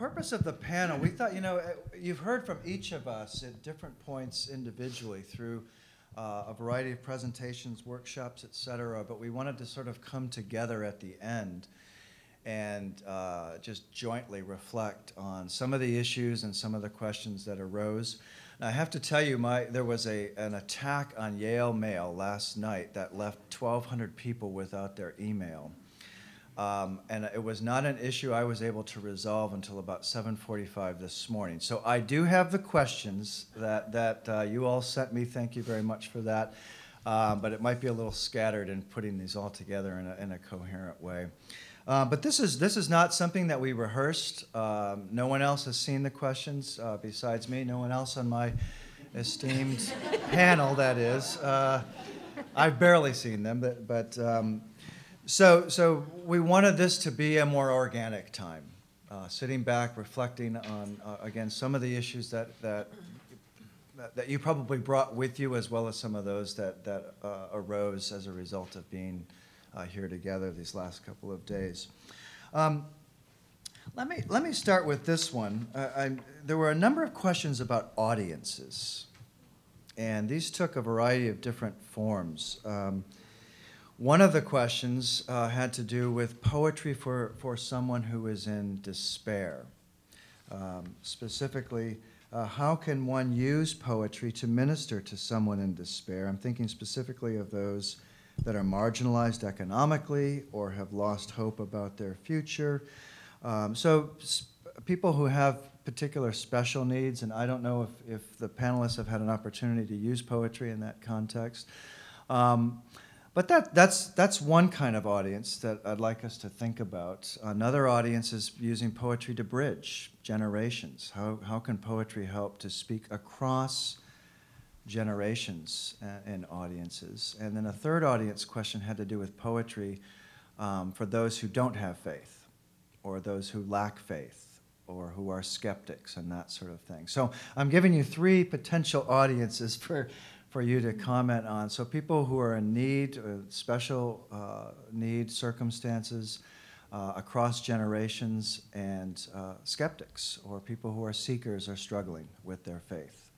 purpose of the panel, we thought, you've heard from each of us at different points individually through a variety of presentations, workshops, et cetera, but we wanted to sort of come together at the end and just jointly reflect on some of the issues and some of the questions that arose. Now, I have to tell you, there was an attack on Yale Mail last night that left 1,200 people without their email. And it was not an issue I was able to resolve until about 7:45 this morning. So I do have the questions that you all sent me. Thank you very much for that. But it might be a little scattered in putting these all together in a coherent way. But this is not something that we rehearsed. No one else has seen the questions besides me. No one else on my esteemed panel, that is. I've barely seen them, but so we wanted this to be a more organic time, sitting back, reflecting on, again, some of the issues that you probably brought with you, as well as some of those that arose as a result of being here together these last couple of days. Let me start with this one. There were a number of questions about audiences, and these took a variety of different forms. One of the questions had to do with poetry for someone who is in despair. Specifically, how can one use poetry to minister to someone in despair? I'm thinking specifically of those that are marginalized economically or have lost hope about their future. So people who have particular special needs, and I don't know if the panelists have had an opportunity to use poetry in that context. But that's one kind of audience that I'd like us to think about. Another audience is using poetry to bridge generations. How can poetry help to speak across generations and audiences? And then a third audience question had to do with poetry for those who don't have faith, or those who lack faith, or who are skeptics and that sort of thing. So I'm giving you three potential audiences for you to comment on. So people who are in need, special need circumstances across generations, and skeptics, or people who are seekers or struggling with their faith.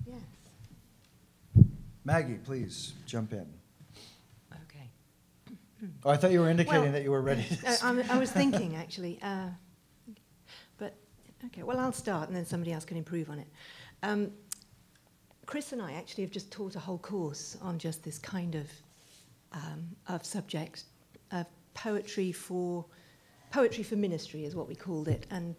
Yes. Maggie, please jump in. Okay. Oh, I thought you were indicating that you were ready to I was thinking, actually. But, okay, well, I'll start, and then somebody else can improve on it. Chris and I actually have just taught a whole course on just this kind of subject, of poetry for ministry is what we called it. And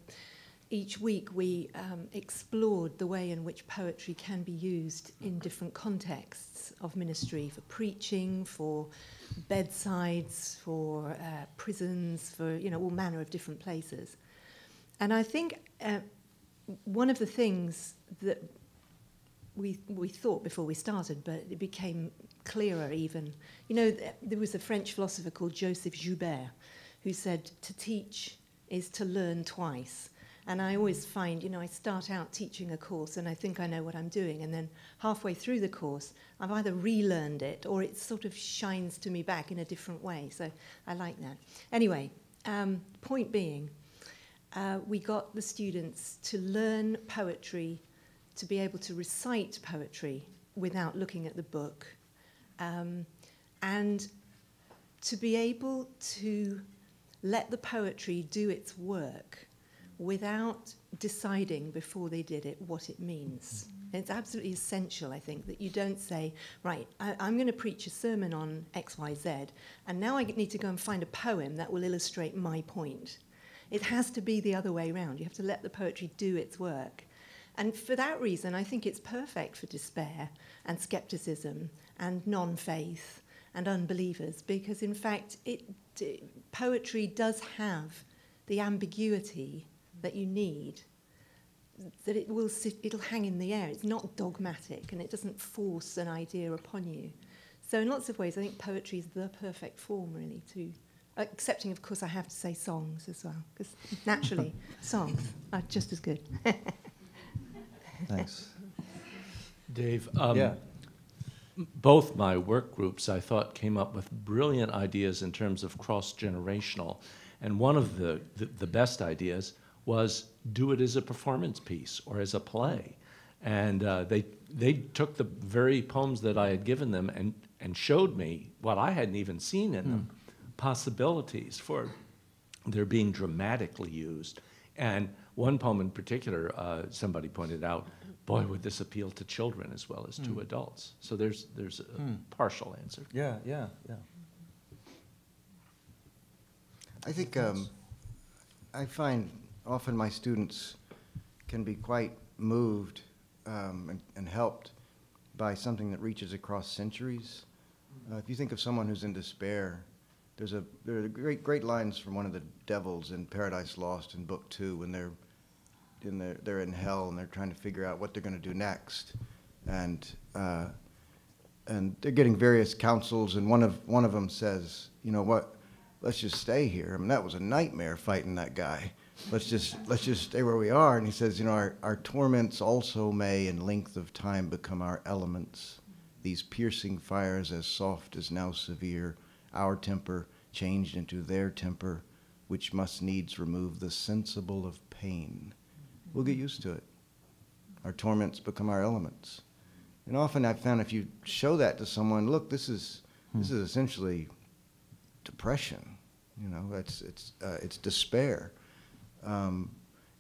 each week we explored the way in which poetry can be used in different contexts of ministry, for preaching, for bedsides, for prisons, for all manner of different places. And I think one of the things that we thought before we started, but it became clearer even. There was a French philosopher called Joseph Joubert who said, to teach is to learn twice. And I always find, I start out teaching a course and I think I know what I'm doing, and then halfway through the course, I've either relearned it or it sort of shines to me back in a different way. So I like that. Anyway, point being, we got the students to learn poetry, to be able to recite poetry without looking at the book, and to be able to let the poetry do its work without deciding before they did it what it means. It's absolutely essential, I think, that you don't say, right, I'm going to preach a sermon on X, Y, Z, and now I need to go and find a poem that will illustrate my point. It has to be the other way around. You have to let the poetry do its work. And for that reason, I think it's perfect for despair and skepticism and non-faith and unbelievers, because, in fact, poetry does have the ambiguity that you need, that it'll hang in the air. It's not dogmatic, and it doesn't force an idea upon you. So in lots of ways, I think poetry is the perfect form, really, excepting, of course, I have to say songs as well, because naturally, songs are just as good. Thanks. Dave, Yeah. Both my work groups, I thought, came up with brilliant ideas in terms of cross-generational. And one of the best ideas was do it as a performance piece or as a play. And they took the very poems that I had given them and showed me what I hadn't even seen in them, possibilities for their being dramatically used. And one poem in particular, somebody pointed out, boy, would this appeal to children as well as to adults. So there's a partial answer. Yeah. I think I find often my students can be quite moved and helped by something that reaches across centuries. If you think of someone who's in despair, there are great lines from one of the devils in Paradise Lost in Book 2 when they're in hell and they're trying to figure out what they're going to do next, and they're getting various counsels, and one of them says, you know what, let's just stay here. I mean, that was a nightmare fighting that guy. Let's just stay where we are. And he says, you know, our torments also may in length of time become our elements. These piercing fires as soft as now severe, our temper changed into their temper, which must needs remove the sensible of pain. We'll get used to it. Our torments become our elements. And often I've found if you show that to someone, look, this is essentially depression. You know, it's despair. And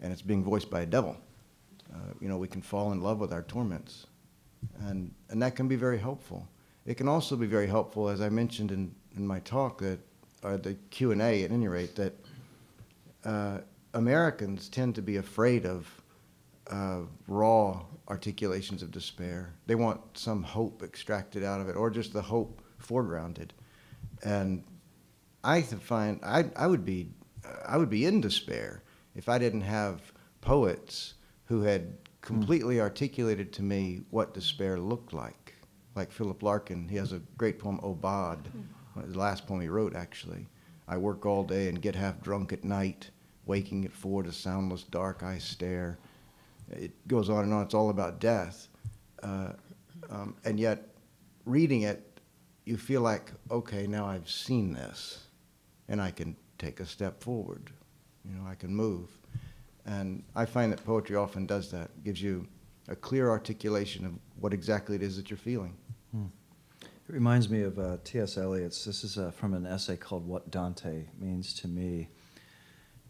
it's being voiced by a devil. You know, we can fall in love with our torments. And that can be very helpful. It can also be very helpful, as I mentioned in my talk, that, or the Q&A at any rate, that Americans tend to be afraid of raw articulations of despair. They want some hope extracted out of it, or just the hope foregrounded. And I find I would be in despair if I didn't have poets who had completely articulated to me what despair looked like. Like Philip Larkin, he has a great poem, O Bade, the last poem he wrote, actually. I work all day and get half drunk at night, waking at 4 to soundless dark I stare. It goes on and on. It's all about death. And yet, reading it, you feel like, okay, now I've seen this, and I can take a step forward. You know, I can move. And I find that poetry often does that. It gives you a clear articulation of what exactly it is that you're feeling. It reminds me of T.S. Eliot's. This is from an essay called What Dante Means to Me,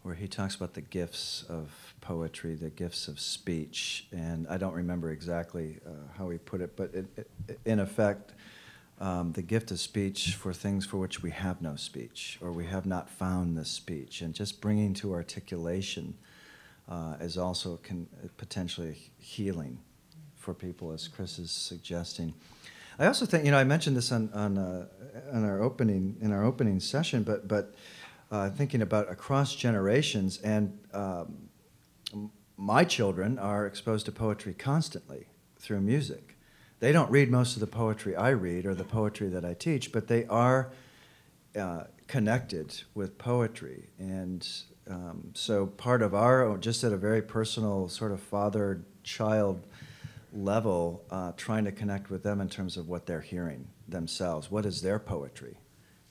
where he talks about the gifts of poetry, the gifts of speech. And I don't remember exactly how he put it, but in effect, the gift of speech for things for which we have no speech, or we have not found the speech. And just bringing to articulation is also potentially healing for people, as Chris is suggesting. I also think, you know, I mentioned this in our opening session, but thinking about across generations, and my children are exposed to poetry constantly through music. They don't read most of the poetry I read or the poetry that I teach, but they are connected with poetry. And so part of our, just at a very personal sort of father-child level, trying to connect with them in terms of what they're hearing themselves. What is their poetry?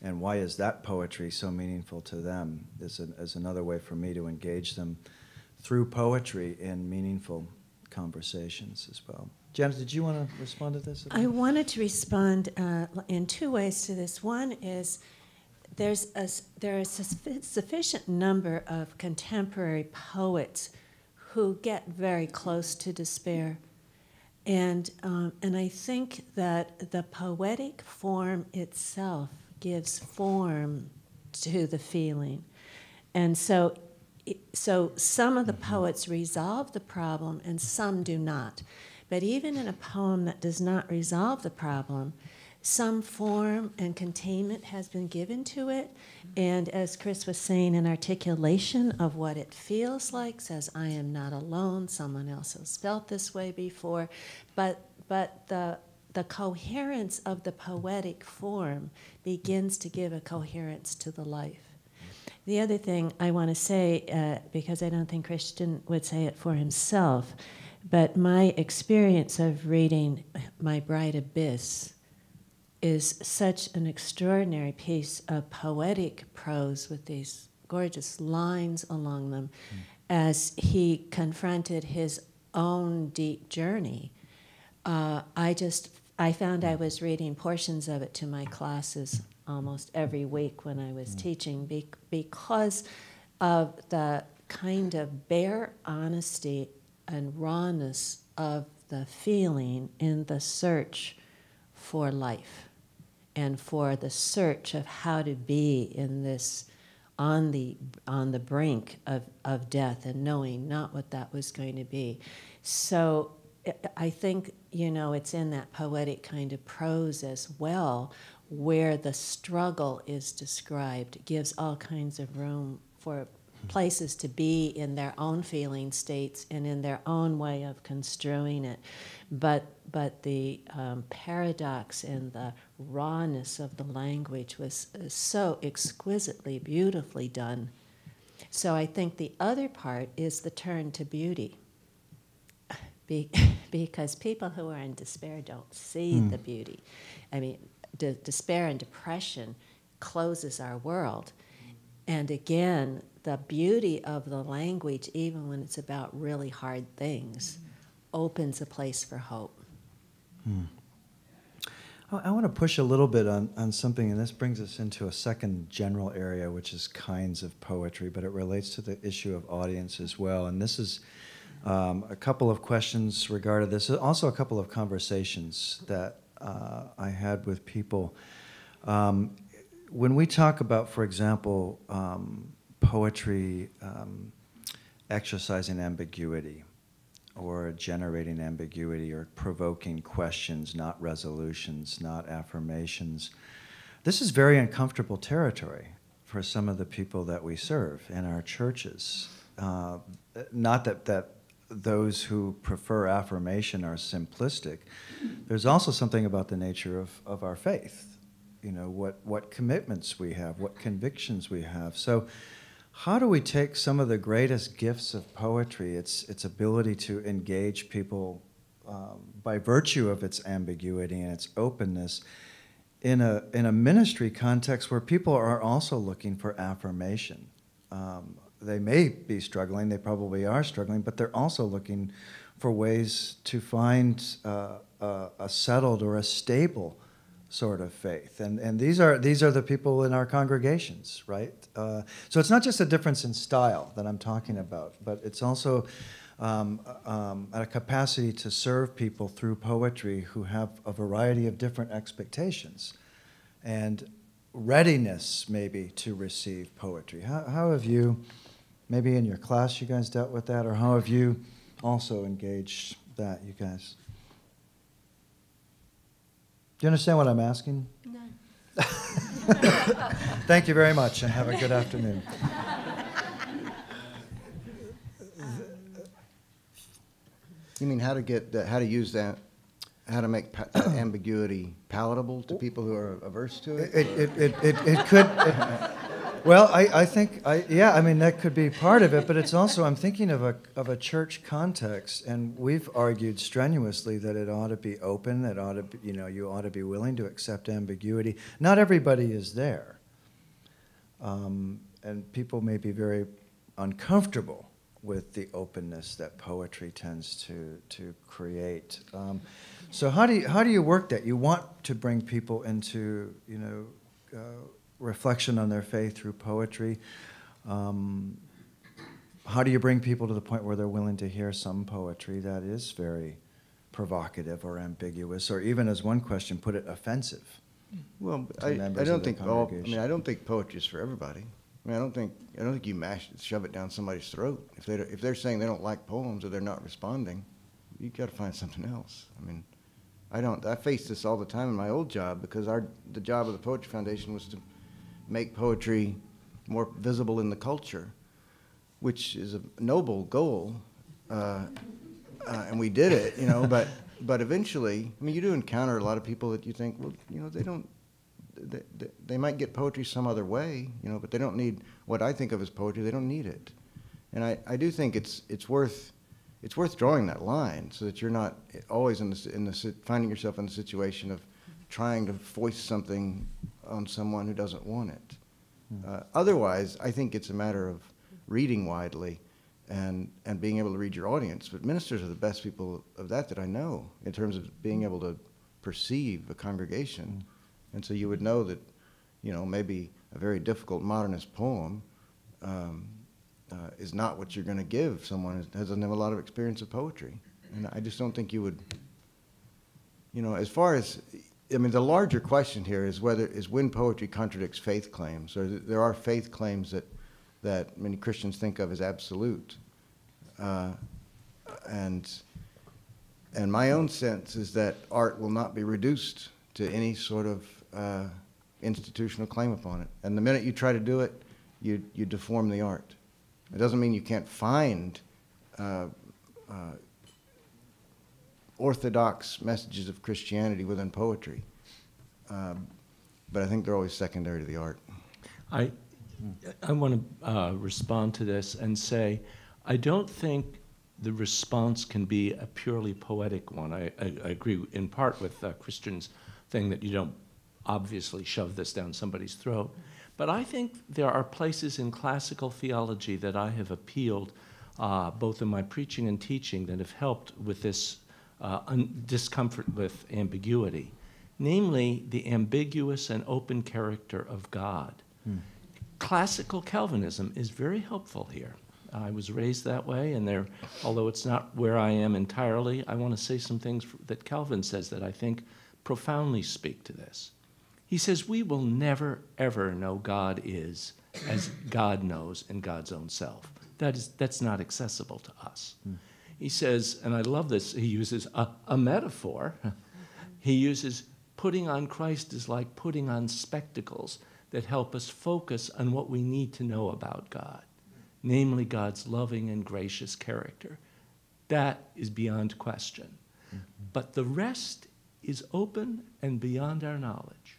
And why is that poetry so meaningful to them is another way for me to engage them through poetry in meaningful conversations as well. Janet, did you want to respond to this? I wanted to respond in two ways to this. One is there is a sufficient number of contemporary poets who get very close to despair. And I think that the poetic form itself gives form to the feeling. And so some of the poets resolve the problem and some do not. But even in a poem that does not resolve the problem, some form and containment has been given to it. And as Chris was saying, an articulation of what it feels like, says, I am not alone, someone else has felt this way before. But the coherence of the poetic form begins to give a coherence to the life. The other thing I want to say, because I don't think Christian would say it for himself, but my experience of reading My Bright Abyss is such an extraordinary piece of poetic prose with these gorgeous lines along them as he confronted his own deep journey. I found I was reading portions of it to my classes almost every week when I was teaching because of the kind of bare honesty and rawness of the feeling in the search for life and for the search of how to be in this on the brink of death and knowing not what that was going to be. So I think, it's in that poetic kind of prose as well, where the struggle is described. It gives all kinds of room for places to be in their own feeling states and in their own way of construing it. But the paradox and the rawness of the language was so exquisitely, beautifully done. So I think the other part is the turn to beauty. Because people who are in despair don't see the beauty. I mean, despair and depression closes our world. And again, the beauty of the language, even when it's about really hard things, opens a place for hope. I want to push a little bit on something, and this brings us into a second general area, which is kinds of poetry, but it relates to the issue of audience as well. And this is a couple of questions regarding this, also a couple of conversations that I had with people. When we talk about, for example, poetry exercising ambiguity or generating ambiguity or provoking questions, not resolutions, not affirmations, this is very uncomfortable territory for some of the people that we serve in our churches. Not that those who prefer affirmation are simplistic. There's also something about the nature of our faith, what commitments we have, what convictions we have. So how do we take some of the greatest gifts of poetry, its ability to engage people by virtue of its ambiguity and its openness, in a ministry context where people are also looking for affirmation? They may be struggling, they probably are struggling, but they're also looking for ways to find a settled or a stable sort of faith. And these are the people in our congregations, right? So it's not just a difference in style that I'm talking about, but it's also a capacity to serve people through poetry who have a variety of different expectations and readiness maybe to receive poetry. How have you, maybe in your class you guys dealt with that, or how have you also engaged that, you guys? Do you understand what I'm asking? No. Thank you very much, and have a good afternoon. You mean how to use that, how to make that ambiguity palatable to people who are averse to it? It could. Well, I think that could be part of it, but it's also, I'm thinking of a church context, and we've argued strenuously that it ought to be open, that ought to be, you ought to be willing to accept ambiguity. Not everybody is there, and people may be very uncomfortable with the openness that poetry tends to create. So how do you work that? You want to bring people into reflection on their faith through poetry. How do you bring people to the point where they're willing to hear some poetry that is very provocative or ambiguous, or even, as one question put it, offensive? Well, to I members don't of the think congregation? I don't think poetry is for everybody. I don't think you shove it down somebody's throat. If they're saying they don't like poems or they're not responding, you got to find something else. I face this all the time in my old job, because the job of the Poetry Foundation was to make poetry more visible in the culture, which is a noble goal, and we did it, but eventually, you do encounter a lot of people that you think, well, they might get poetry some other way, but they don't need what I think of as poetry. They don't need it, and I do think it's worth drawing that line so that you're not always finding yourself in the situation of trying to foist something on someone who doesn't want it. Otherwise, I think it's a matter of reading widely and being able to read your audience. But ministers are the best people of that I know in terms of being able to perceive a congregation. And so you would know that, you know, maybe a very difficult modernist poem is not what you're going to give someone who doesn't have a lot of experience of poetry. And I just don't think you would, you know, as far as, I mean, the larger question here is when poetry contradicts faith claims, or there are faith claims that many Christians think of as absolute. And my own sense is that art will not be reduced to any sort of institutional claim upon it. And the minute you try to do it, you deform the art. It doesn't mean you can't find orthodox messages of Christianity within poetry, but I think they're always secondary to the art. I want to respond to this and say, I don't think the response can be a purely poetic one. I agree in part with Christian's thing that you don't obviously shove this down somebody's throat. But I think there are places in classical theology that I have appealed, both in my preaching and teaching, that have helped with this discomfort with ambiguity, namely the ambiguous and open character of God. Classical Calvinism is very helpful here. I was raised that way, and although it's not where I am entirely, I want to say some things that Calvin says that I think profoundly speak to this. He says, we will never, ever know God is as God knows in God's own self. That's not accessible to us. He says, and I love this, he uses a metaphor. He uses putting on Christ is like putting on spectacles that help us focus on what we need to know about God, namely God's loving and gracious character. That is beyond question. But the rest is open and beyond our knowledge.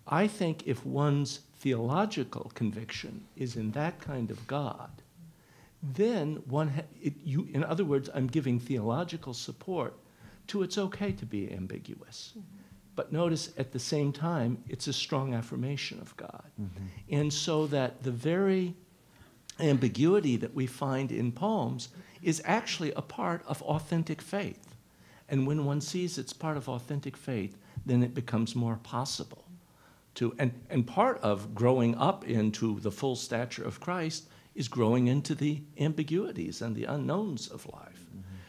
I think if one's theological conviction is in that kind of God, then in other words, I'm giving theological support to it's okay to be ambiguous. But notice at the same time, it's a strong affirmation of God. And so that the very ambiguity that we find in poems is actually a part of authentic faith. And when one sees it's part of authentic faith, then it becomes more possible to, and part of growing up into the full stature of Christ is growing into the ambiguities and the unknowns of life.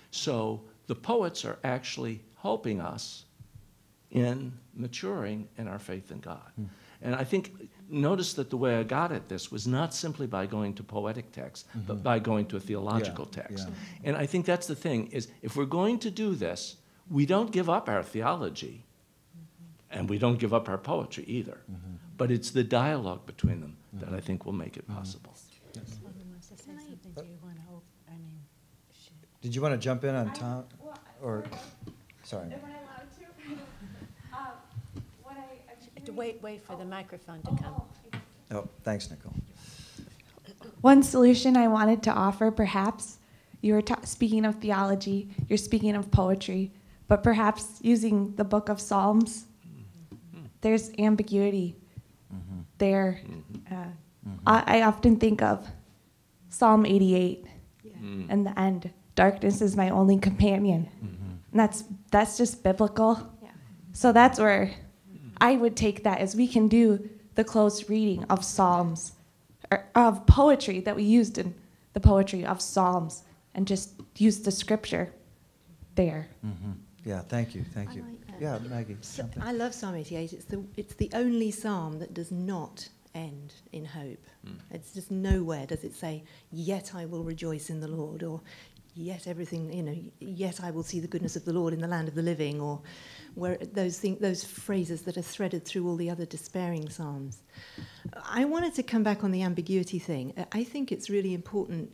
So the poets are actually helping us in maturing in our faith in God. And I think, notice that the way I got at this was not simply by going to poetic text, but by going to a theological text. And I think that's the thing, is if we're going to do this, we don't give up our theology, and we don't give up our poetry either. But it's the dialogue between them that I think will make it possible. Did you want to jump in on Tom? Or, sorry. Am I allowed to? Wait for the microphone to come. Oh, thanks, Nicole. One solution I wanted to offer, perhaps, you were speaking of theology, you're speaking of poetry, but perhaps using the book of Psalms, there's ambiguity there. I often think of Psalm 88 and the end. Darkness is my only companion. And that's just biblical. So that's where I would take that, as we can do the close reading of Psalms, or of poetry that we used in the poetry of Psalms, and just use the scripture there. Yeah, thank you, thank you. I like that. Yeah, Maggie. So, jump in. I love Psalm 88. It's the only psalm that does not end in hope. It's just nowhere does it say, yet I will rejoice in the Lord, or yet everything, yet I will see the goodness of the Lord in the land of the living, or where those phrases that are threaded through all the other despairing psalms. I wanted to come back on the ambiguity thing. I think it's really important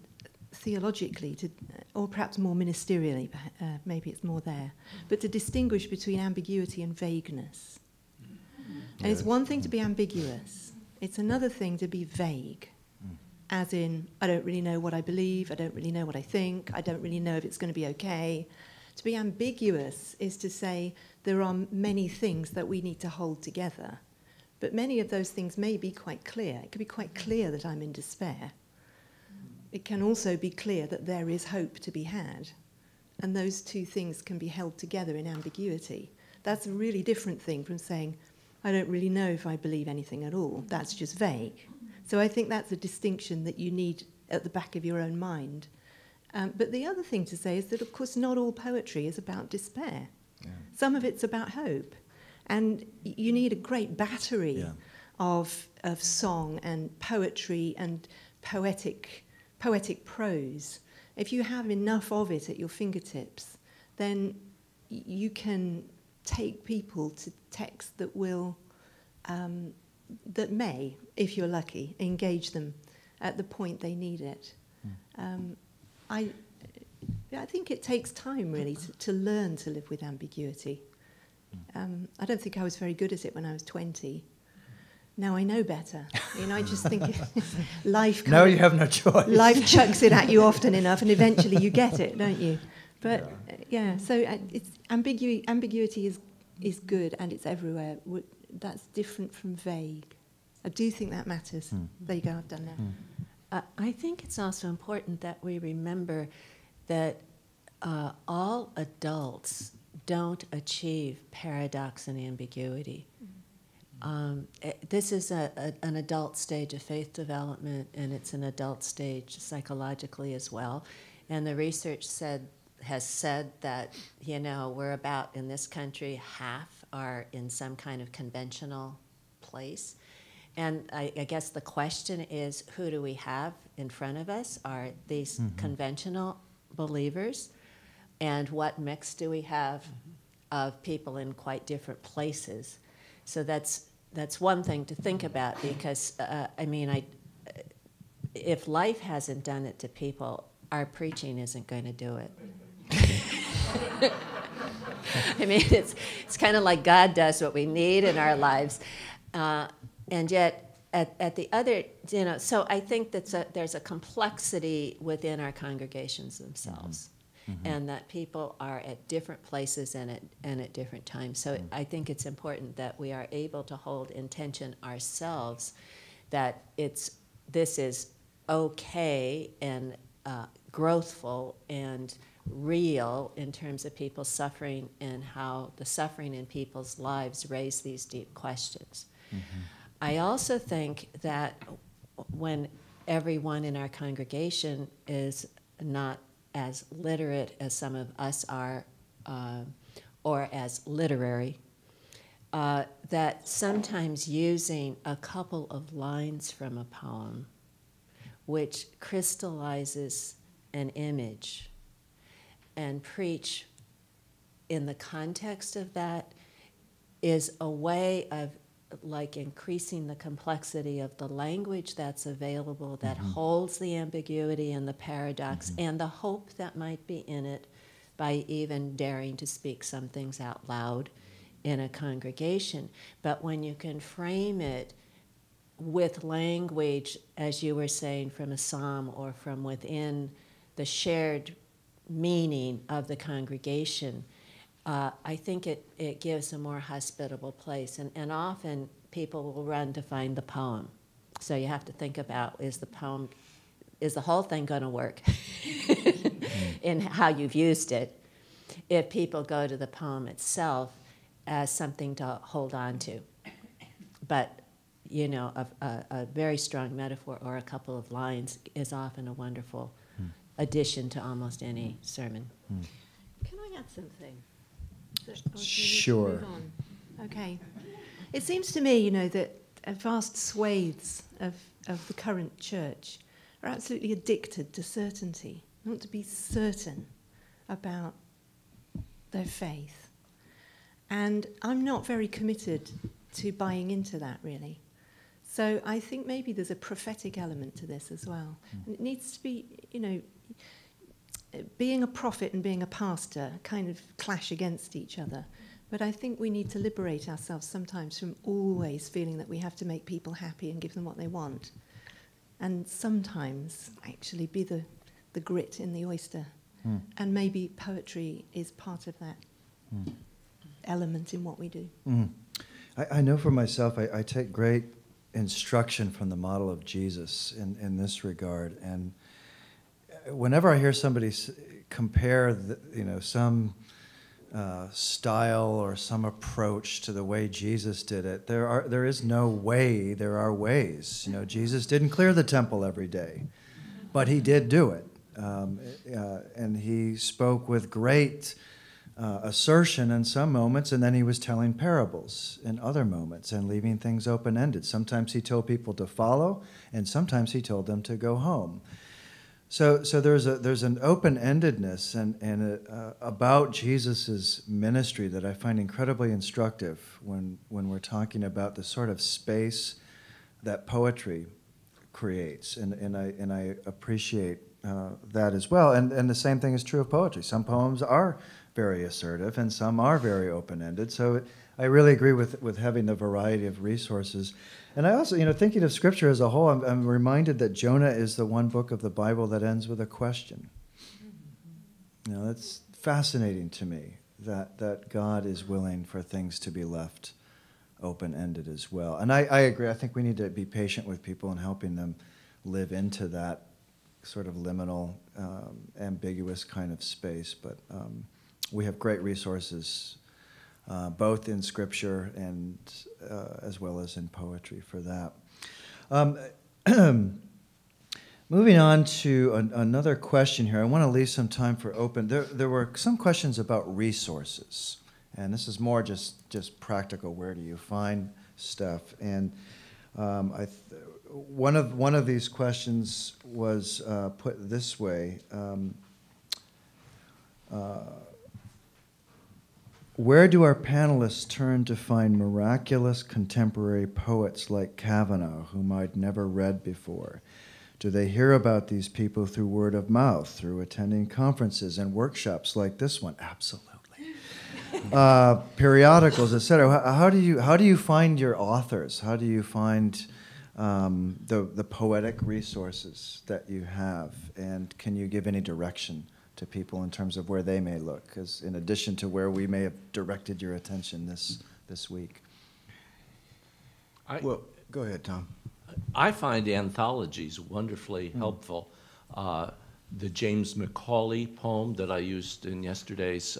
theologically, or perhaps more ministerially, maybe it's more there, but to distinguish between ambiguity and vagueness. And it's one thing to be ambiguous. It's another thing to be vague. As in, I don't really know what I believe, I don't really know what I think, I don't really know if it's going to be okay. To be ambiguous is to say there are many things that we need to hold together, But many of those things may be quite clear. It could be quite clear that I'm in despair. It can also be clear that there is hope to be had. And those two things can be held together in ambiguity. That's a really different thing from saying, I don't really know if I believe anything at all. That's just vague. So I think that's a distinction that you need at the back of your own mind. But the other thing to say is that, of course, not all poetry is about despair. Yeah. Some of it's about hope. And you need a great battery of song and poetry and poetic prose. If you have enough of it at your fingertips, then you can take people to texts that will, that may, if you're lucky, engage them at the point they need it. I think it takes time, really, to learn to live with ambiguity. I don't think I was very good at it when I was 20. Now I know better. I just think life... No, you have no choice. Life chucks it at you often enough, and eventually you get it, don't you? But, so it's ambiguity is good, and it's everywhere. That's different from vague. I do think that matters. There you go, I've done that. I think it's also important that we remember that all adults don't achieve paradox and ambiguity. This is an adult stage of faith development, and it's an adult stage psychologically as well. And the research has said that, we're about, in this country, half are in some kind of conventional place. And I guess the question is, who do we have in front of us? Are these conventional believers? And what mix do we have of people in quite different places? So that's one thing to think about, because, if life hasn't done it to people, our preaching isn't going to do it. It's kind of like God does what we need in our lives. And yet, at the other, so I think that there's a complexity within our congregations themselves, and that people are at different places and at different times. So I think it's important that we are able to hold in tension ourselves that this is okay and growthful and real in terms of people's suffering, and how the suffering in people's lives raise these deep questions. I also think that when everyone in our congregation is not as literate as some of us are, or as literary, that sometimes using a couple of lines from a poem, which crystallizes an image, and preach in the context of that, is a way of increasing the complexity of the language that's available, that holds the ambiguity and the paradox and the hope that might be in it, by even daring to speak some things out loud in a congregation. But when you can frame it with language, as you were saying, from a psalm or from within the shared meaning of the congregation, I think it gives a more hospitable place. And often people will run to find the poem. So you have to think about, is the whole thing going to work in how you've used it, if people go to the poem itself as something to hold on to. But, a very strong metaphor or a couple of lines is often a wonderful addition to almost any sermon. Can I add something? Sure. Okay. It seems to me, that vast swathes of the current church are absolutely addicted to certainty. They want to be certain about their faith. And I'm not very committed to buying into that, really. So I think maybe there's a prophetic element to this as well. And it needs to be, being a prophet and being a pastor kind of clash against each other. But I think we need to liberate ourselves sometimes from always feeling that we have to make people happy and give them what they want. And sometimes actually be the grit in the oyster. And maybe poetry is part of that element in what we do. I know for myself, I take great instruction from the model of Jesus in this regard. And whenever I hear somebody compare, some style or some approach to the way Jesus did it, there is no way, there are ways. Jesus didn't clear the temple every day, but he did do it. And he spoke with great assertion in some moments, and then he was telling parables in other moments and leaving things open-ended. Sometimes he told people to follow, and sometimes he told them to go home. So there's an open-endedness and about Jesus's ministry that I find incredibly instructive when we're talking about the sort of space that poetry creates, and I appreciate that as well. And the same thing is true of poetry. Some poems are very assertive, and some are very open-ended. So I really agree with having the variety of resources. And I also, thinking of Scripture as a whole, I'm reminded that Jonah is the one book of the Bible that ends with a question. That's fascinating to me, that God is willing for things to be left open-ended as well. And I agree. I think we need to be patient with people and helping them live into that sort of liminal, ambiguous kind of space. But we have great resources, both in Scripture and as well as in poetry for that. Moving on to another question here. I want to leave some time for open. There were some questions about resources, and this is more just practical. Where do you find stuff? And one of these questions was put this way. Where do our panelists turn to find miraculous contemporary poets like Kavanaugh, whom I'd never read before? Do they hear about these people through word of mouth, through attending conferences and workshops like this one? Absolutely. Periodicals, etc. How do you find your authors? How do you find the poetic resources that you have? And can you give any direction to people in terms of where they may look, because in addition to where we may have directed your attention this week? Well, go ahead, Tom. I find anthologies wonderfully helpful. The James Macaulay poem that I used in yesterday's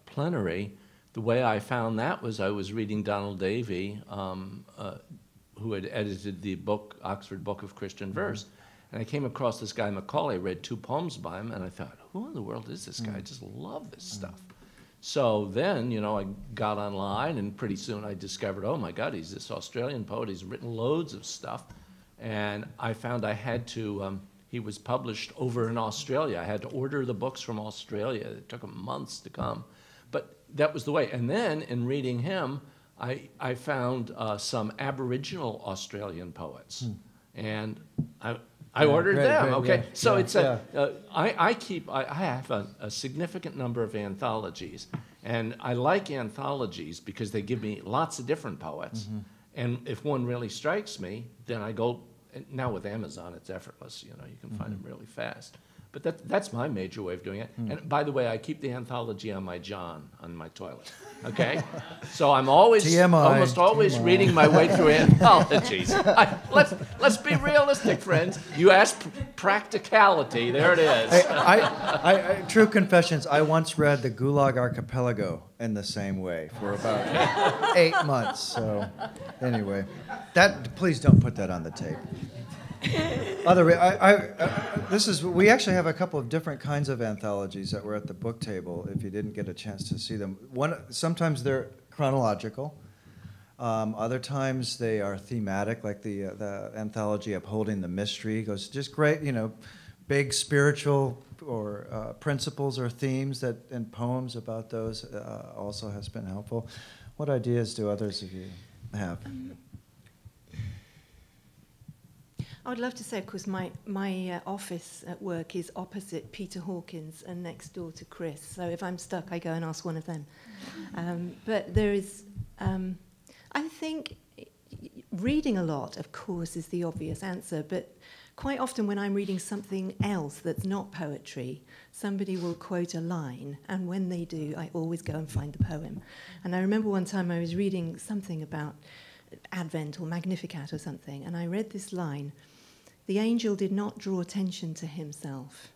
plenary, the way I found that was I was reading Donald Davey, who had edited the book, Oxford Book of Christian Verse. And I came across this guy, Macaulay, read 2 poems by him, and I thought, who in the world is this guy? I just love this stuff. So then, I got online, and pretty soon I discovered, oh my God, he's this Australian poet. He's written loads of stuff. And I found I had to, he was published over in Australia. I had to order the books from Australia. It took him months to come. But that was the way. And then in reading him, I found some Aboriginal Australian poets. And I ordered them. Okay, so it's I have a significant number of anthologies, and I like anthologies because they give me lots of different poets. And if one really strikes me, then I go. Now with Amazon, it's effortless. You can find them really fast. But that's my major way of doing it. And by the way, I keep the anthology on my John, on my toilet. Okay? So I'm always, almost always reading my way through anthologies. Let's be realistic, friends. You asked practicality. There it is. True confessions, I once read the Gulag Archipelago in the same way for about 8 months. So anyway, please don't put that on the tape. We actually have a couple of different kinds of anthologies that were at the book table. If you didn't get a chance to see them, sometimes they're chronological. Other times they are thematic, like the anthology Upholding the Mystery goes just great. Big spiritual or principles or themes and poems about those also has been helpful. What ideas do others of you have? I would love to say, of course, my office at work is opposite Peter Hawkins and next door to Chris. So if I'm stuck, I go and ask one of them. But there is, I think, reading a lot, of course, is the obvious answer. But quite often when I'm reading something else that's not poetry, somebody will quote a line, and when they do, I always go and find the poem. And I remember one time I was reading something about Advent or Magnificat or something, and I read this line: "The angel did not draw attention to himself.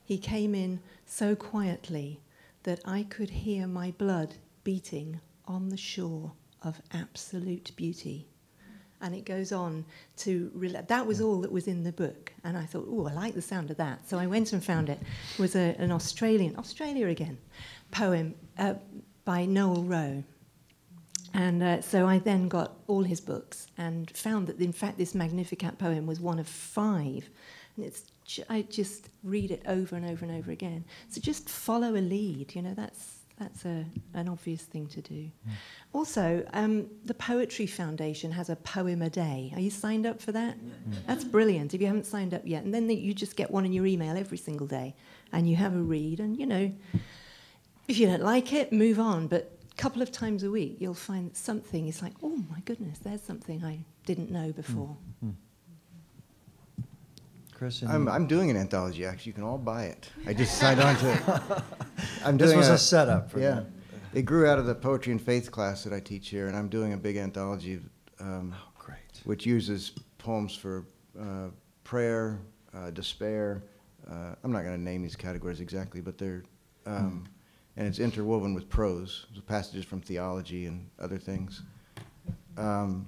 He came in so quietly that I could hear my blood beating on the shore of absolute beauty." And it goes on to, that was all that was in the book. And I thought, oh, I like the sound of that. So I went and found it. It was an Australia again, poem by Noel Rowe. And so I then got all his books and found that, in fact, this Magnificat poem was one of 5. And I just read it over and over and over again. So just follow a lead, you know, that's an obvious thing to do. Mm. Also, the Poetry Foundation has a poem a day. Are you signed up for that? Mm. That's brilliant if you haven't signed up yet. And then you just get one in your email every single day, and you have a read. And, you know, if you don't like it, move on. But a couple of times a week, you'll find something. It's like, oh, my goodness, there's something I didn't know before. Mm. Chris, I'm doing an anthology, actually. You can all buy it. I just signed on to it. This was a setup for yeah. that. It grew out of the poetry and faith class that I teach here, and I'm doing a big anthology great. which uses poems for prayer, despair. I'm not going to name these categories exactly, but they're, and it's interwoven with prose, so passages from theology and other things. So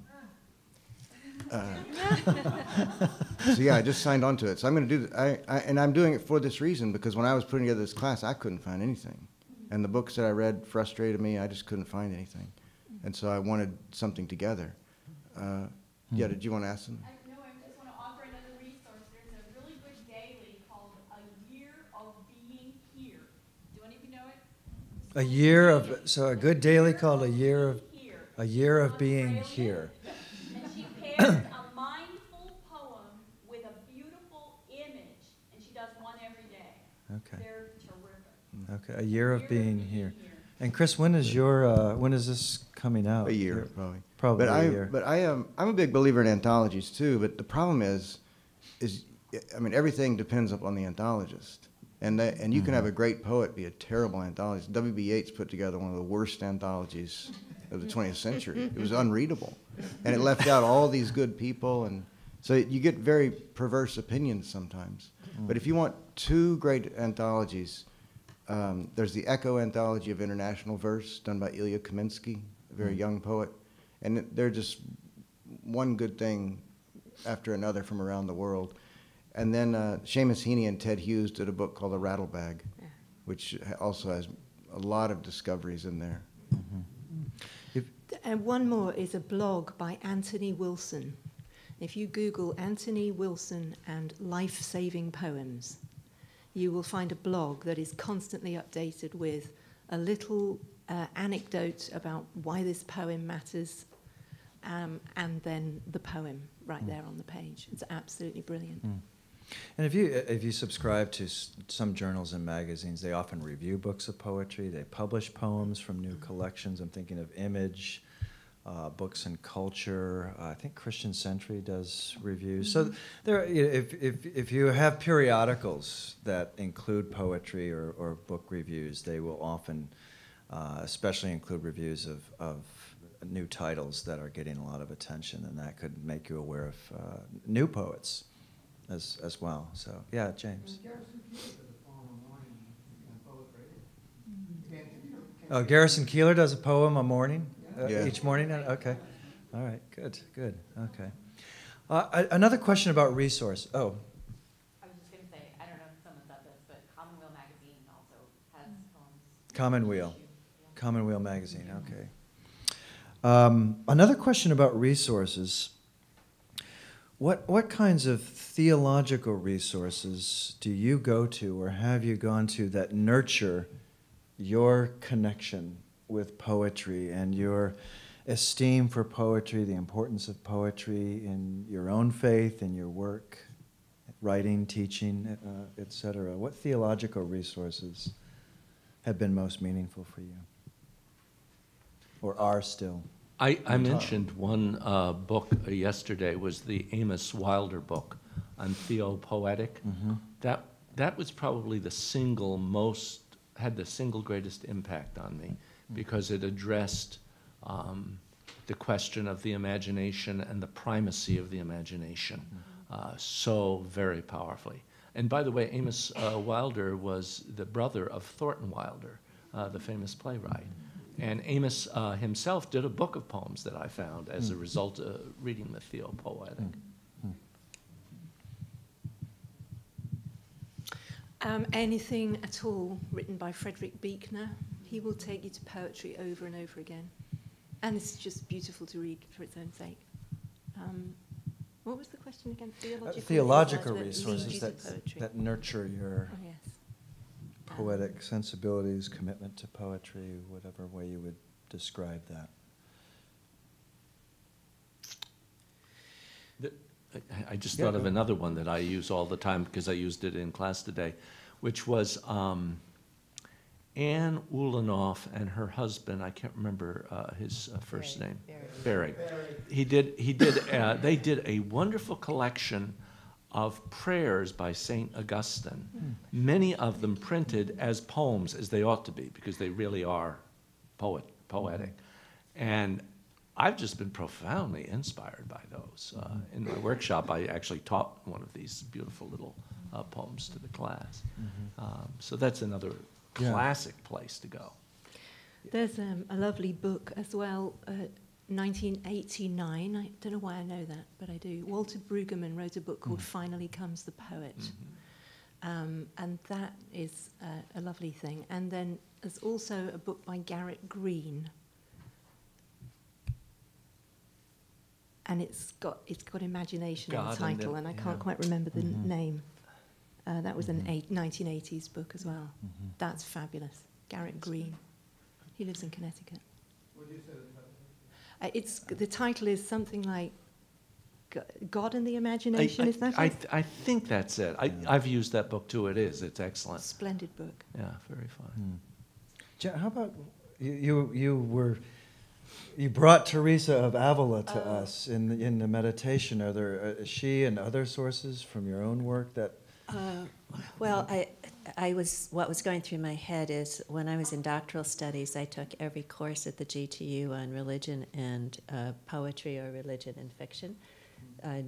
yeah, I just signed on to it. So I'm going to do and I'm doing it for this reason, because when I was putting together this class, I couldn't find anything. And the books that I read frustrated me. I just couldn't find anything. And so I wanted something together. Yeah, did you want to ask them? No, I just want to offer another resource. There's a really good daily called A Year of Being Here. Do any of you know it? A good daily called A Year of Being Here. And she pairs a mindful poem with a beautiful image, and she does one every day. Okay. They're terrific. Okay. A Year of Being Here. And Chris, when is this coming out? A year, probably. Probably but a year. But I'm a big believer in anthologies too. But the problem is I mean, everything depends upon the anthologist, and you can have a great poet be a terrible anthologist. W.B. Yeats put together one of the worst anthologies of the 20th century. It was unreadable, and it left out all these good people, and so you get very perverse opinions sometimes. But if you want 2 great anthologies, there's the Echo Anthology of International Verse done by Ilya Kaminsky, a very young poet, and they're just one good thing after another from around the world. And then Seamus Heaney and Ted Hughes did a book called A Rattlebag, which also has a lot of discoveries in there. And one more is a blog by Anthony Wilson. If you Google Anthony Wilson and life-saving poems, you will find a blog that is constantly updated with a little anecdote about why this poem matters, and then the poem right there on the page. It's absolutely brilliant. And if you subscribe to some journals and magazines, they often review books of poetry. They publish poems from new collections. I'm thinking of Image, Books and Culture. I think Christian Century does reviews. So there, if you have periodicals that include poetry or book reviews, they will often, especially include reviews of new titles that are getting a lot of attention, and that could make you aware of new poets as well. So yeah, James. Oh, Garrison Keillor does a poem a morning, each morning. Okay, all right, good. Okay. Another question about resource. Oh. I was just going to say, I don't know if someone said this, but Commonweal magazine also has poems. Commonweal magazine. Okay. Another question about resources. What kinds of theological resources do you go to or have you gone to that nurture your connection with poetry and your esteem for poetry, the importance of poetry in your own faith, in your work, writing, teaching, etc.? What theological resources have been most meaningful for you? Or are still? I mentioned one book yesterday, was the Amos Wilder book, on theopoetic. That was probably had the single greatest impact on me, because it addressed the question of the imagination and the primacy of the imagination so very powerfully. And by the way, Amos Wilder was the brother of Thornton Wilder, the famous playwright. And Amos himself did a book of poems that I found as a result of reading the theopoetic. Anything at all written by Frederick Buechner, he will take you to poetry over and over again. And it's just beautiful to read for its own sake. What was the question again? Theological resources that lead resources you to poetry. that nurture your Oh, yes. poetic sensibilities, commitment to poetry, whatever way you would describe that. I just thought of another one that I use all the time because I used it in class today, which was Anne Ulanoff and her husband. I can't remember his first name. Barry. They did a wonderful collection of prayers by St. Augustine, many of them printed as poems, as they ought to be, because they really are poetic. And I've just been profoundly inspired by those. In my workshop, I actually taught one of these beautiful little poems to the class. So that's another classic place to go. There's a lovely book as well, 1989. I don't know why I know that, but I do. Walter Brueggemann wrote a book called Finally Comes the Poet. And that is a lovely thing. And then there's also a book by Garrett Green. And it's got imagination in the title, and I can't quite remember the name. That was an 1980s book as well. That's fabulous. Garrett Green. He lives in Connecticut. What do you say the title is something like God and the Imagination, is that it? I think that's it. I've used that book too. It's excellent. Splendid book. Yeah, very fun. How about you brought Teresa of Avila to us in the meditation. Are there she and other sources from your own work that? Well, what was going through my head is when I was in doctoral studies, I took every course at the GTU on religion and poetry or religion and fiction.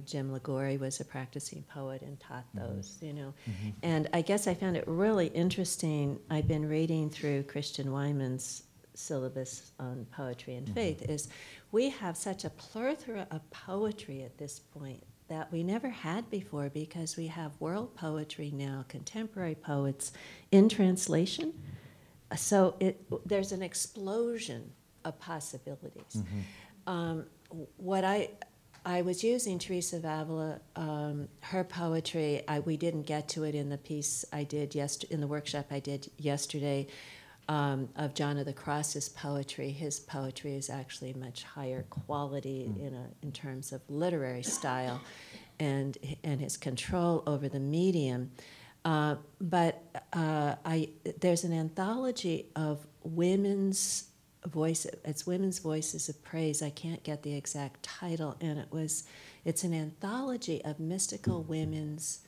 Jim Liguori was a practicing poet and taught those, And I guess I found it really interesting. I've been reading through Christian Wyman's syllabus on poetry and faith, is we have such a plethora of poetry at this point that we never had before, because we have world poetry now, contemporary poets in translation. So there's an explosion of possibilities. What I was using Teresa of Avila, her poetry, we didn't get to it in the piece I did in the workshop I did yesterday, of John of the Cross's poetry. His poetry is actually much higher quality in terms of literary style and his control over the medium. But there's an anthology of women's voices. It's Women's Voices of Praise. I can't get the exact title, and it's an anthology of mystical women's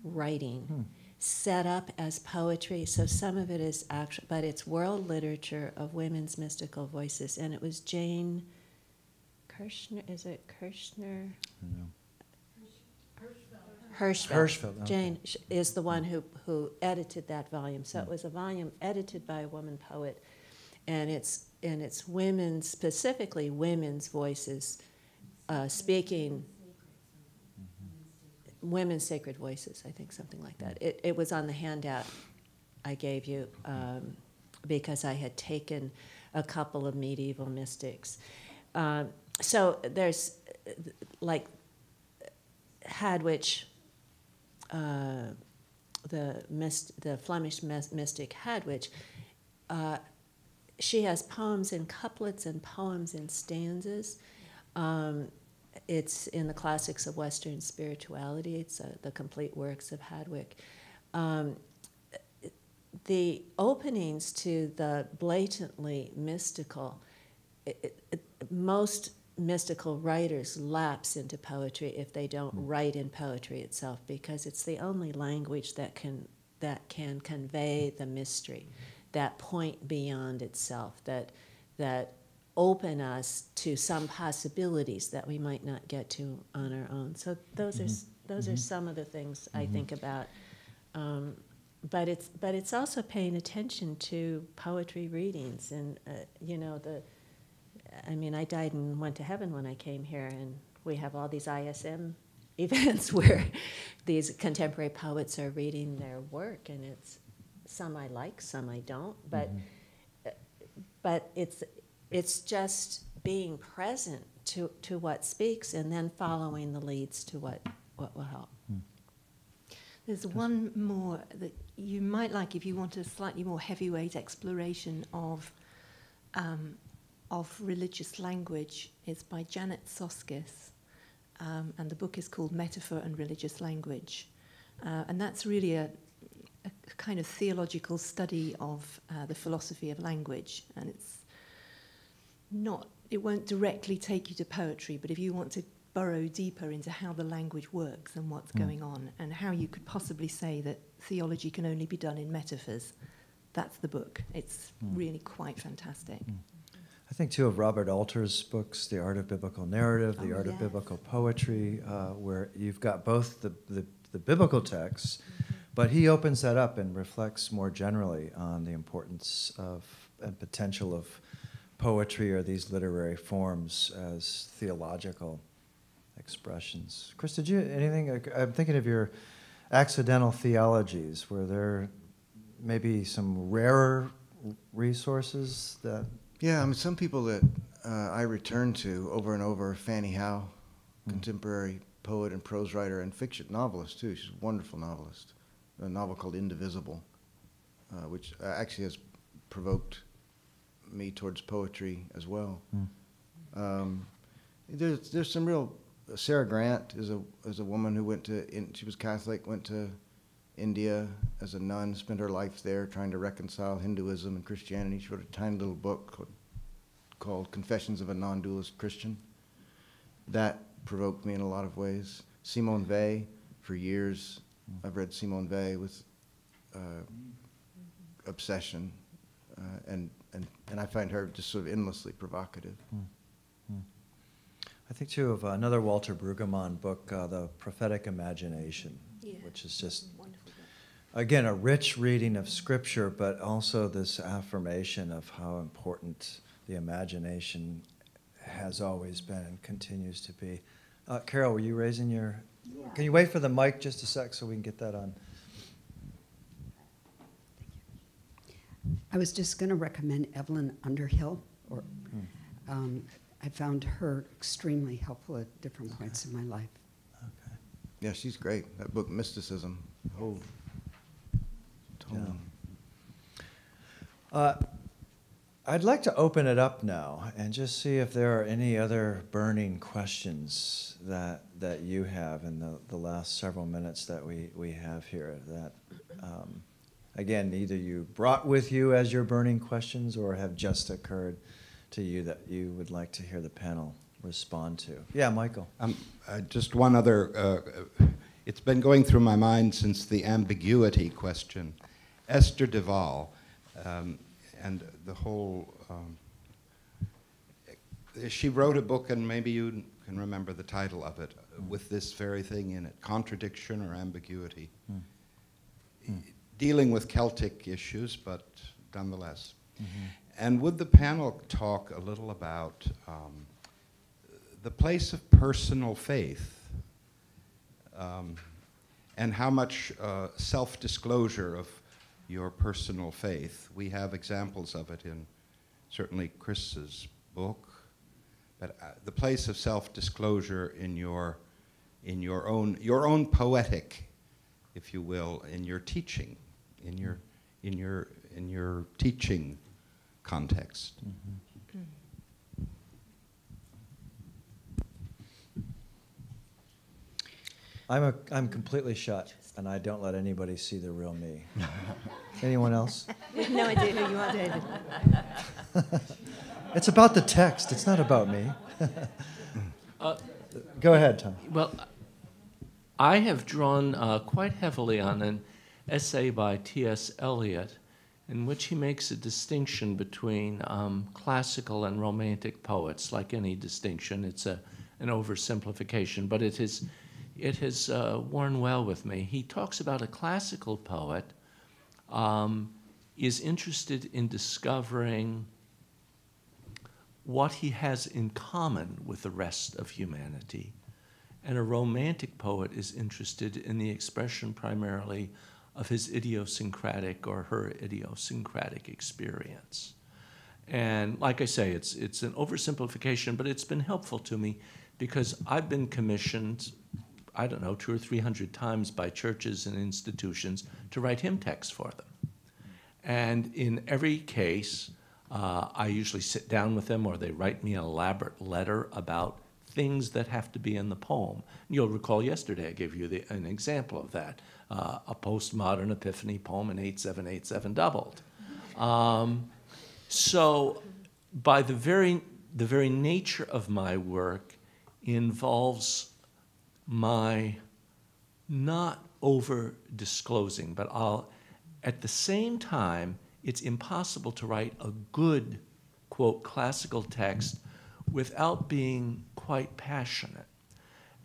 writing. Set up as poetry, so some of it is actual, but it's world literature of women's mystical voices. And it was Jane Kirshner, is it Kirshner? No. Hirschfeld. Okay. Jane is the one who edited that volume. So it was a volume edited by a woman poet, and it's women's, specifically women's voices, speaking. Women's Sacred Voices, I think, something like that. It was on the handout I gave you because I had taken a couple of medieval mystics. So there's like Hadwich, the Flemish mystic Hadwich. She has poems in couplets and poems in stanzas. It's in the Classics of Western Spirituality. It's the complete works of Hadwick. The openings to the blatantly mystical, most mystical writers lapse into poetry if they don't write in poetry itself, because it's the only language that can convey the mystery, that point beyond itself, that open us to some possibilities that we might not get to on our own. So those are some of the things I think about. But it's also paying attention to poetry readings, and I died and went to heaven when I came here, and we have all these ISM events where these contemporary poets are reading their work, and it's some I like, some I don't, but it's just being present to what speaks, and then following the leads to what will help. There's one more that you might like if you want a slightly more heavyweight exploration of religious language. It's by Janet Soskis, and the book is called Metaphor and Religious Language. And that's really a kind of theological study of the philosophy of language. And it won't directly take you to poetry, but if you want to burrow deeper into how the language works and what's going on, and how you could possibly say that theology can only be done in metaphors, that's the book. It's really quite fantastic. I think, too, of Robert Alter's books, The Art of Biblical Narrative, The Art of Biblical Poetry, where you've got both the biblical texts, but he opens that up and reflects more generally on the importance of and potential of poetry or these literary forms as theological expressions. Chris, did you anything? I'm thinking of your accidental theologies. Were there maybe some rarer resources that? Yeah, I mean, some people that I return to over and over, Fannie Howe, contemporary poet and prose writer and fiction novelist, too. She's a wonderful novelist. A novel called Indivisible, which actually has provoked me towards poetry as well. There's some real... Sarah Grant is a woman who she was Catholic, went to India as a nun, spent her life there trying to reconcile Hinduism and Christianity. She wrote a tiny little book called Confessions of a Non-Dualist Christian. That provoked me in a lot of ways. Simone Weil, for years, I've read Simone Weil with obsession, and I find her just sort of endlessly provocative. I think, too, of another Walter Brueggemann book, The Prophetic Imagination, which is just, again, a rich reading of Scripture, but also this affirmation of how important the imagination has always been and continues to be. Carol, were you raising your... Yeah. Can you wait for the mic just a sec so we can get that on? I was just going to recommend Evelyn Underhill. I found her extremely helpful at different points in my life. Okay. Yeah, she's great. That book, Mysticism, the whole tone. Yeah. I'd like to open it up now and just see if there are any other burning questions that you have in the last several minutes that we have here that, again, either you brought with you as your burning questions or have just occurred to you that you would like to hear the panel respond to. Yeah, Michael. Just one other, it's been going through my mind since the ambiguity question. Esther Duvall, and the whole, she wrote a book, and maybe you can remember the title of it, with this very thing in it, Contradiction or Ambiguity. Dealing with Celtic issues, but nonetheless. And would the panel talk a little about the place of personal faith and how much self-disclosure of your personal faith? We have examples of it in certainly Chris's book, but the place of self-disclosure in your own poetic, if you will, in your teaching, in your teaching context. I'm completely shut, and I don't let anybody see the real me. Anyone else? We have no idea who you are, David. It's about the text. It's not about me. Go ahead, Tom. Well, I have drawn quite heavily on an essay by T.S. Eliot in which he makes a distinction between classical and romantic poets. Like any distinction, it's an oversimplification, but it has worn well with me. He talks about a classical poet is interested in discovering what he has in common with the rest of humanity. And a romantic poet is interested in the expression primarily of his idiosyncratic or her idiosyncratic experience. And like I say, it's an oversimplification, but it's been helpful to me because I've been commissioned, I don't know, 200 or 300 times by churches and institutions to write hymn texts for them. And in every case, I usually sit down with them or they write me an elaborate letter about things that have to be in the poem. You'll recall yesterday I gave you an example of that, a postmodern epiphany poem in 8/7/8/7 doubled. So by the very nature of my work involves my not over disclosing, but at the same time, it's impossible to write a good, quote, classical text without being quite passionate.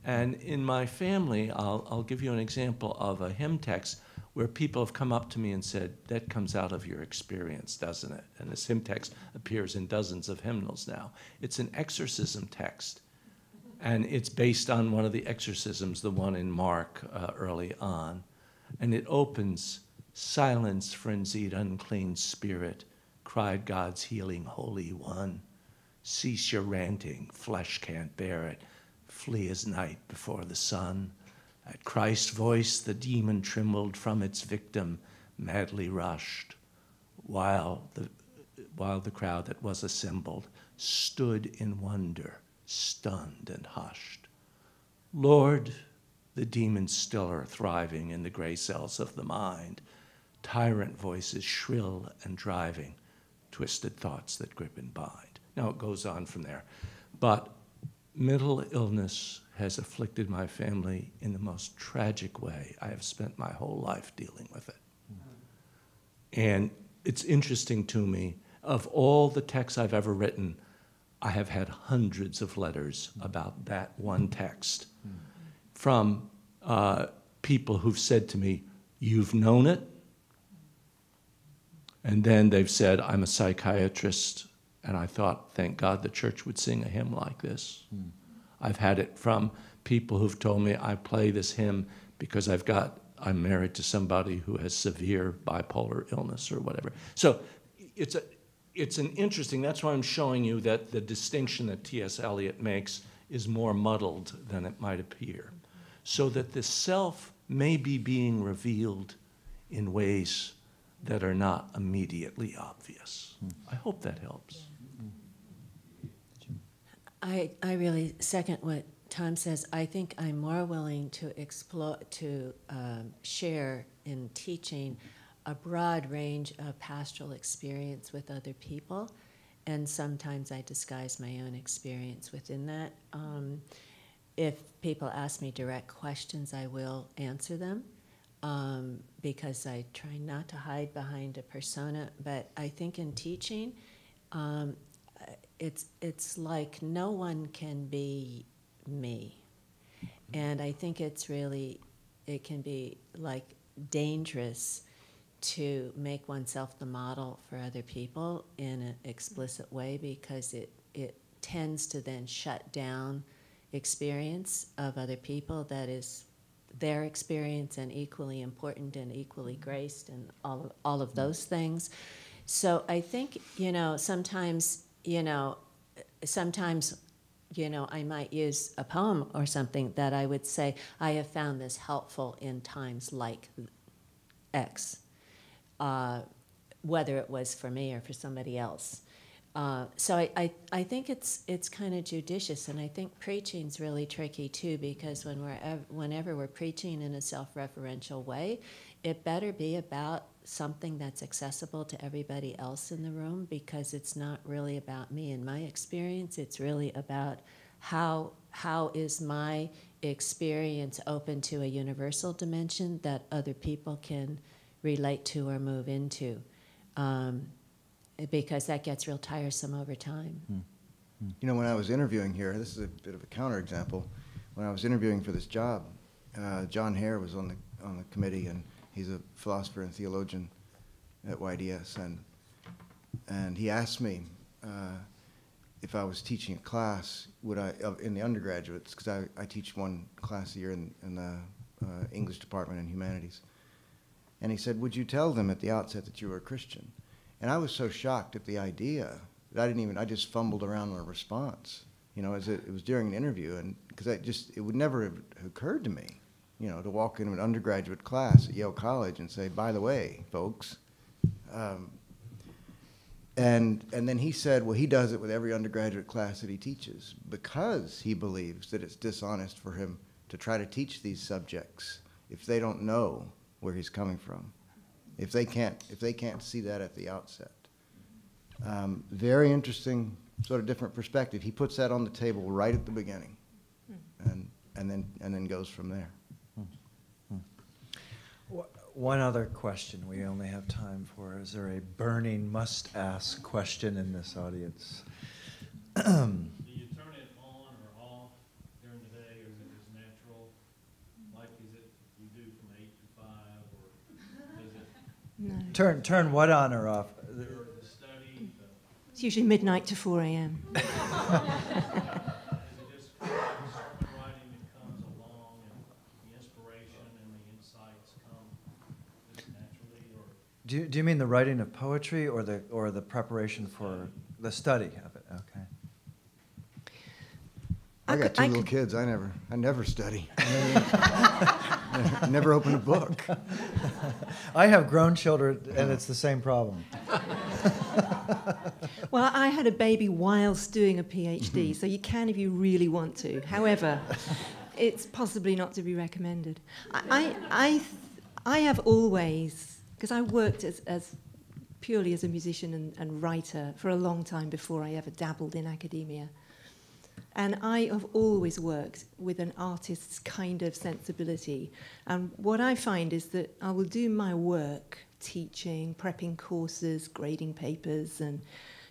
And in my family, I'll give you an example of a hymn text where people have come up to me and said, that comes out of your experience, doesn't it? And this hymn text appears in dozens of hymnals now. It's an exorcism text, and it's based on one of the exorcisms, the one in Mark early on. And it opens, "Silence, frenzied, unclean spirit," cried God's healing Holy One. "Cease your ranting, flesh can't bear it. Flee as night before the sun." At Christ's voice, the demon trembled from its victim, madly rushed, while the crowd that was assembled stood in wonder, stunned and hushed. Lord, the demons still are thriving in the gray cells of the mind, tyrant voices shrill and driving, twisted thoughts that grip and bind. Now it goes on from there. But mental illness has afflicted my family in the most tragic way. I have spent my whole life dealing with it. And it's interesting to me, of all the texts I've ever written, I have had hundreds of letters about that one text from people who've said to me, "You've known it?" And then they've said, "I'm a psychiatrist." And I thought, thank God the church would sing a hymn like this. I've had it from people who've told me I play this hymn because I'm married to somebody who has severe bipolar illness or whatever. So it's an interesting, that's why I'm showing you that the distinction that T.S. Eliot makes is more muddled than it might appear. So that the self may be being revealed in ways that are not immediately obvious. I hope that helps. I really second what Tom says. I think I'm more willing to explore, share in teaching a broad range of pastoral experience with other people, and sometimes I disguise my own experience within that. If people ask me direct questions, I will answer them because I try not to hide behind a persona. But I think in teaching, it's like no one can be me. And I think it can be like dangerous to make oneself the model for other people in an explicit way, because it tends to then shut down experience of other people that is their experience and equally important and equally graced and all of those things. So I think, sometimes I might use a poem or something that I would say, I have found this helpful in times like X, whether it was for me or for somebody else. So I think it's kind of judicious, and I think preaching's really tricky too, because whenever we're preaching in a self-referential way, it better be about something that's accessible to everybody else in the room, because it's not really about me. In my experience, it's really about how is my experience open to a universal dimension that other people can relate to or move into, because that gets real tiresome over time. You know, when I was interviewing here, this is a bit of a counterexample. When I was interviewing for this job, John Hare was on the committee, and he's a philosopher and theologian at YDS, and he asked me if I was teaching a class, would I in the undergraduates, because I teach one class a year in the English department in humanities, and he said, would you tell them at the outset that you were a Christian? And I was so shocked at the idea that I just fumbled around on a response, you know, as it was during an interview, and because it would never have occurred to me, you know, to walk into an undergraduate class at Yale College and say, by the way, folks, and then he said, well, he does it with every undergraduate class that he teaches because he believes that it's dishonest for him to try to teach these subjects if they don't know where he's coming from, if they can't see that at the outset. Very interesting, sort of different perspective. He puts that on the table right at the beginning, and then goes from there. One other question we only have time for. Is there a burning must-ask question in this audience? Do you turn it on or off during the day, or is it just natural? Like, is it you do from 8 to 5, or is it? No. Turn what on or off? The study. It's usually midnight to 4 a.m. Is it just sermon writing that comes along, and the inspiration and the insights come just naturally, or? Do you mean the writing of poetry or the preparation for the study of it? Okay. I got two little kids. I never study. Never open a book. I have grown children, and it's the same problem. Well, I had a baby whilst doing a PhD, so you can if you really want to. However, it's possibly not to be recommended. I have always, because I worked as purely as a musician and writer for a long time before I ever dabbled in academia. And I have always worked with an artist's kind of sensibility. And what I find is that I will do my work, teaching, prepping courses, grading papers, and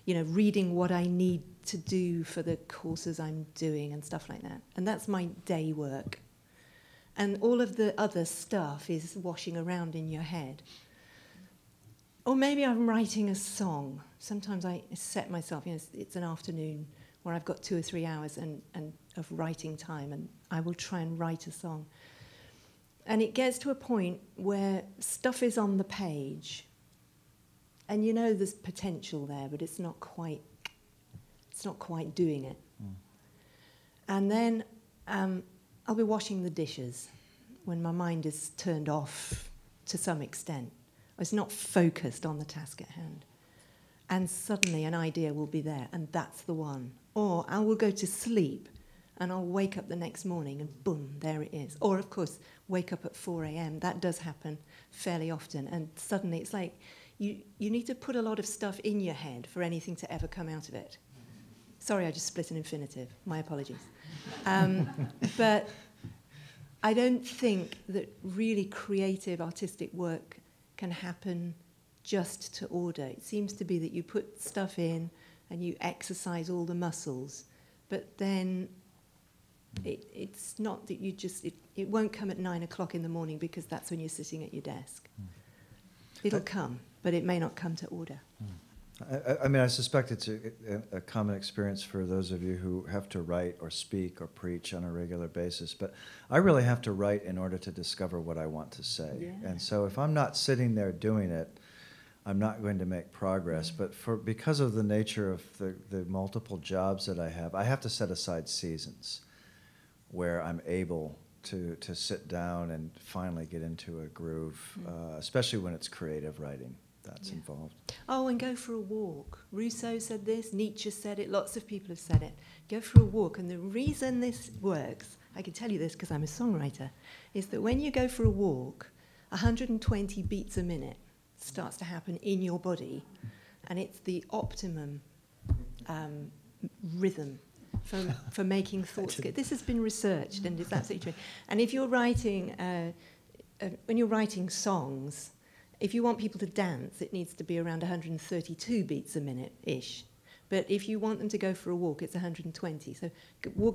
reading what I need to do for the courses I'm doing and stuff like that. And that's my day work. And all of the other stuff is washing around in your head. Or maybe I'm writing a song. Sometimes I set myself, it's an afternoon where I've got 2 or 3 hours of writing time, and I will try and write a song. And it gets to a point where stuff is on the page, and there's potential there, but it's not quite doing it. And then I'll be washing the dishes when my mind is turned off to some extent. It's not focused on the task at hand. And suddenly an idea will be there, and that's the one. Or I will go to sleep, and I'll wake up the next morning, and boom, there it is. Or, of course, wake up at 4 a.m. That does happen fairly often. And suddenly it's like you need to put a lot of stuff in your head for anything to ever come out of it. Sorry, I just split an infinitive. My apologies. But I don't think that really creative, artistic work can happen just to order. It seems to be that you put stuff in and you exercise all the muscles, but then it's not that it won't come at 9 o'clock in the morning because that's when you're sitting at your desk. It'll come, but it may not come to order. I mean, I suspect it's a common experience for those of you who have to write or speak or preach on a regular basis, but I really have to write in order to discover what I want to say. Yeah. And so if I'm not sitting there doing it, I'm not going to make progress. But because of the nature of the multiple jobs that I have to set aside seasons where I'm able to sit down and finally get into a groove, especially when it's creative writing that's involved. Oh, and go for a walk. Rousseau said this, Nietzsche said it, lots of people have said it. Go for a walk, and the reason this works, I can tell you this because I'm a songwriter, is that when you go for a walk, 120 beats a minute starts to happen in your body, and it's the optimum rhythm for making thoughts good. This has been researched, and it's absolutely true. And if you're writing, when you're writing songs, if you want people to dance, it needs to be around 132 beats a minute-ish. But if you want them to go for a walk, it's 120. So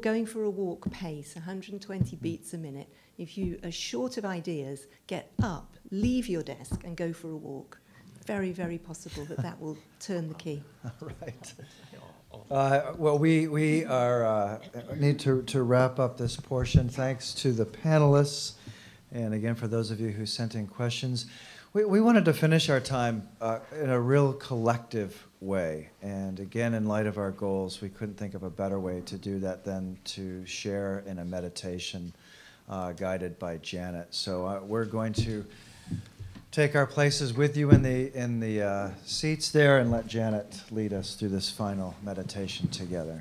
going for a walk pace, 120 beats a minute. If you are short of ideas, get up, leave your desk, and go for a walk. Very, very possible that will turn the key. Right. Well, we are need to wrap up this portion. Thanks to the panelists, and again for those of you who sent in questions. We wanted to finish our time in a real collective way, and again, in light of our goals, we couldn't think of a better way to do that than to share in a meditation guided by Janet. So we're going to take our places with you in the seats there and let Janet lead us through this final meditation together.